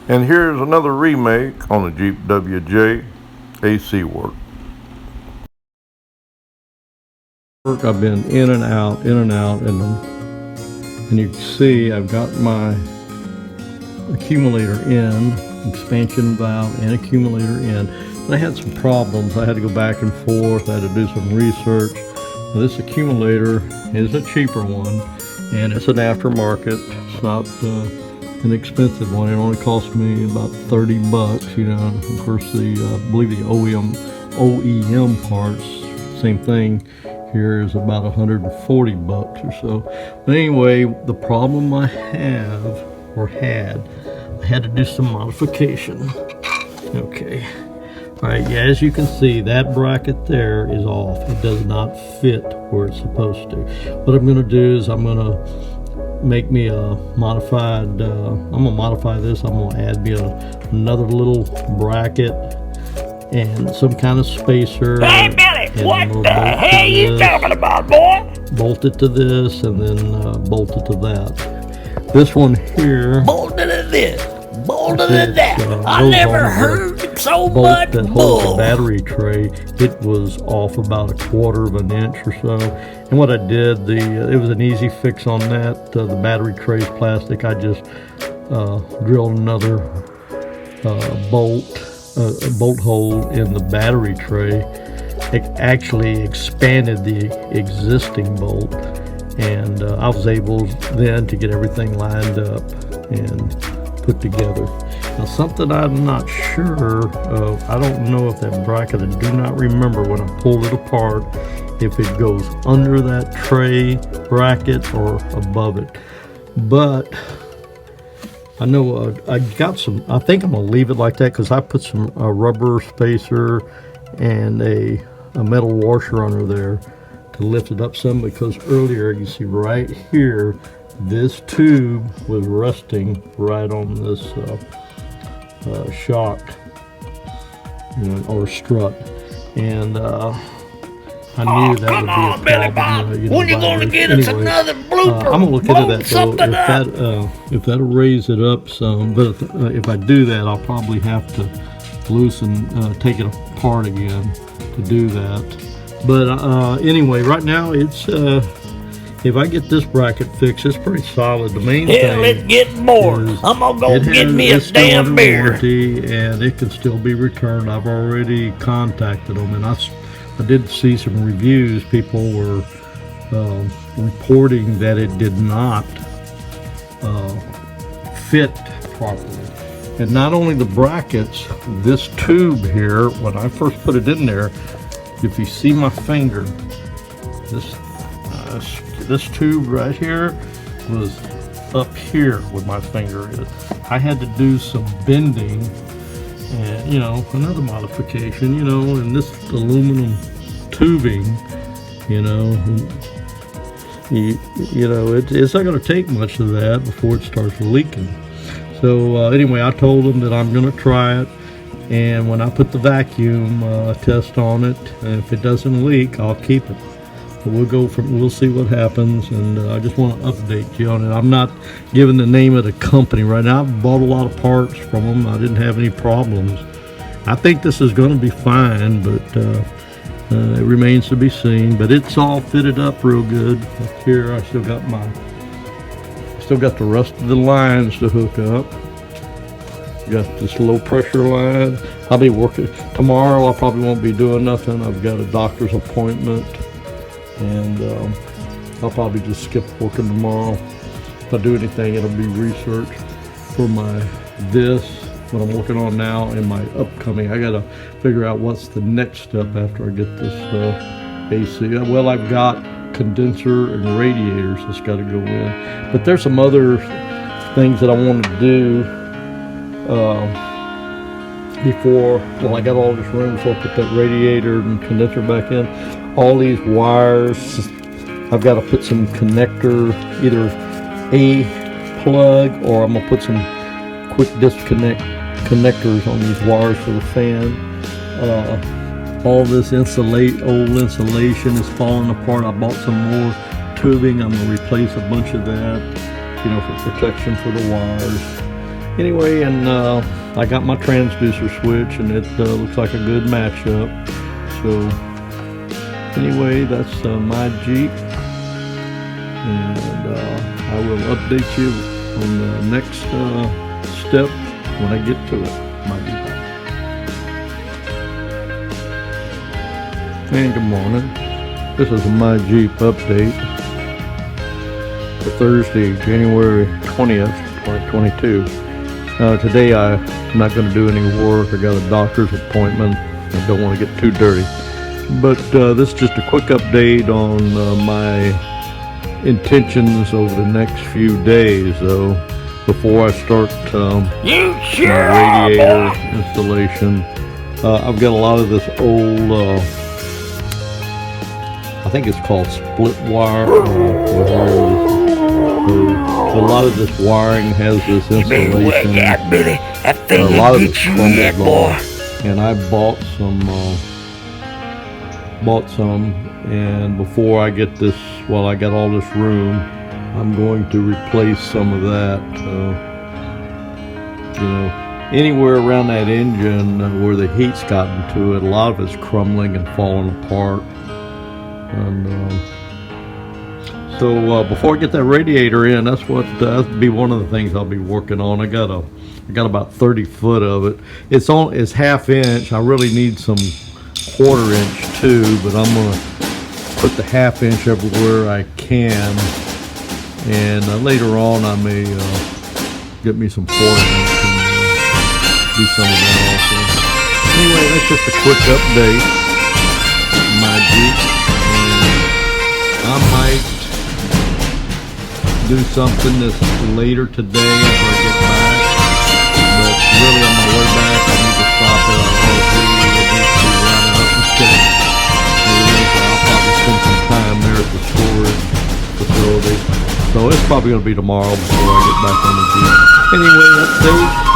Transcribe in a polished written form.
And here's another remake on the Jeep WJ AC work. I've been in and out, and you can see I've got my accumulator in, expansion valve and accumulator in. And I had some problems. I had to go back and forth. I had to do some research. Now, this accumulator is a cheaper one, and it's an aftermarket. It's not an expensive one. It only cost me about 30 bucks, you know. Of course, I believe the OEM parts, same thing here, is about 140 bucks or so. But anyway, the problem I have, or had, I had to do some modification. Okay. All right, yeah, as you can see, that bracket there is off. It does not fit where it's supposed to. What I'm gonna do is I'm gonna make me a modified, I'm gonna modify this. I'm gonna add me another little bracket and some kind of spacer. Hey Billy, what the hell are you talking about, boy? Bolt it to this and then bolt it to that. This one here. Bolted to this, bolted to that. I never heard so much that holds the battery tray. It was off about 1/4 of an inch or so. And what I did, it was an easy fix on that. The battery tray is plastic. I just drilled another bolt hole in the battery tray. It actually expanded the existing bolt, and I was able then to get everything lined up and put together. Now, something I'm not sure of, I don't know if that bracket, I do not remember when I pulled it apart, if it goes under that tray bracket or above it. But I know I got some, I think I'm gonna leave it like that because I put some rubber spacer and a metal washer under there to lift it up some, because earlier you see right here, this tube was rusting right on this shock, you know, or strut, and I knew that would be a problem. When you gonna get us another blooper? I'm gonna look into that though. If that'll raise it up some, but if I do that, I'll probably have to loosen, take it apart again to do that. But anyway, right now it's if I get this bracket fixed, it's pretty solid. The main thing it's getting bored. I'm gonna go get me a damn beer. Warranty, and it can still be returned. I've already contacted them, and I did see some reviews. People were reporting that it did not fit properly. And not only the brackets, this tube here, when I first put it in there, if you see my finger, this tube right here was up here where my finger is. I had to do some bending and, you know, another modification, you know, and this aluminum tubing, you know, it's not going to take much of that before it starts leaking. So anyway, I told them that I'm going to try it, and when I put the vacuum test on it, and if it doesn't leak, I'll keep it. But we'll see what happens, and I just want to update you on it. I'm not giving the name of the company right now. I've bought a lot of parts from them. I didn't have any problems. I think this is going to be fine, but it remains to be seen. But it's all fitted up real good. Up here, I still got the rest of the lines to hook up. Got this low pressure line. I'll be working tomorrow. I probably won't be doing nothing. I've got a doctor's appointment, and I'll probably just skip working tomorrow. If I do anything, it'll be research for what I'm working on now, and my upcoming. I gotta figure out what's the next step after I get this AC. Well, I've got condenser and radiators that's got to go in, but there's some other things that I want to do before, well, I got all this room before I put that radiator and condenser back in. All these wires, I've got to put some connector, either a plug, or I'm gonna put some quick disconnect connectors on these wires for the fan. All this old insulation is falling apart. I bought some more tubing. I'm gonna replace a bunch of that, you know, for protection for the wires. Anyway, and I got my transducer switch, and it looks like a good matchup. So anyway, that's my Jeep, and I will update you on the next step when I get to it. My Jeep. And good morning. This is my Jeep update for Thursday, January 20th, 2022. Today I'm not going to do any work. I got a doctor's appointment. I don't want to get too dirty. But this is just a quick update on my intentions over the next few days, though, before I start my radiator installation. I've got a lot of this old, I think it's called split wire. A lot of this wiring has this insulation. A lot of it's crumbled off, and I bought some, and before I get this, while I got all this room, I'm going to replace some of that. You know, anywhere around that engine where the heat's gotten to it, a lot of it's crumbling and falling apart. And so before I get that radiator in, that'll be one of the things I'll be working on. I got about 30 foot of it. It's half inch. I really need some quarter inch too, but I'm gonna put the half inch everywhere I can, and later on I may get me some quarter inch and do some of that also. Anyway, that's just a quick update on my Jeep. I might do something this later today after I get back, but really on my way back I need to stop at our RV. It needs to be running up and check. I'll probably spend some time there at the storage facility. So it's probably going to be tomorrow before I get back on the Jeep. Anyway, update.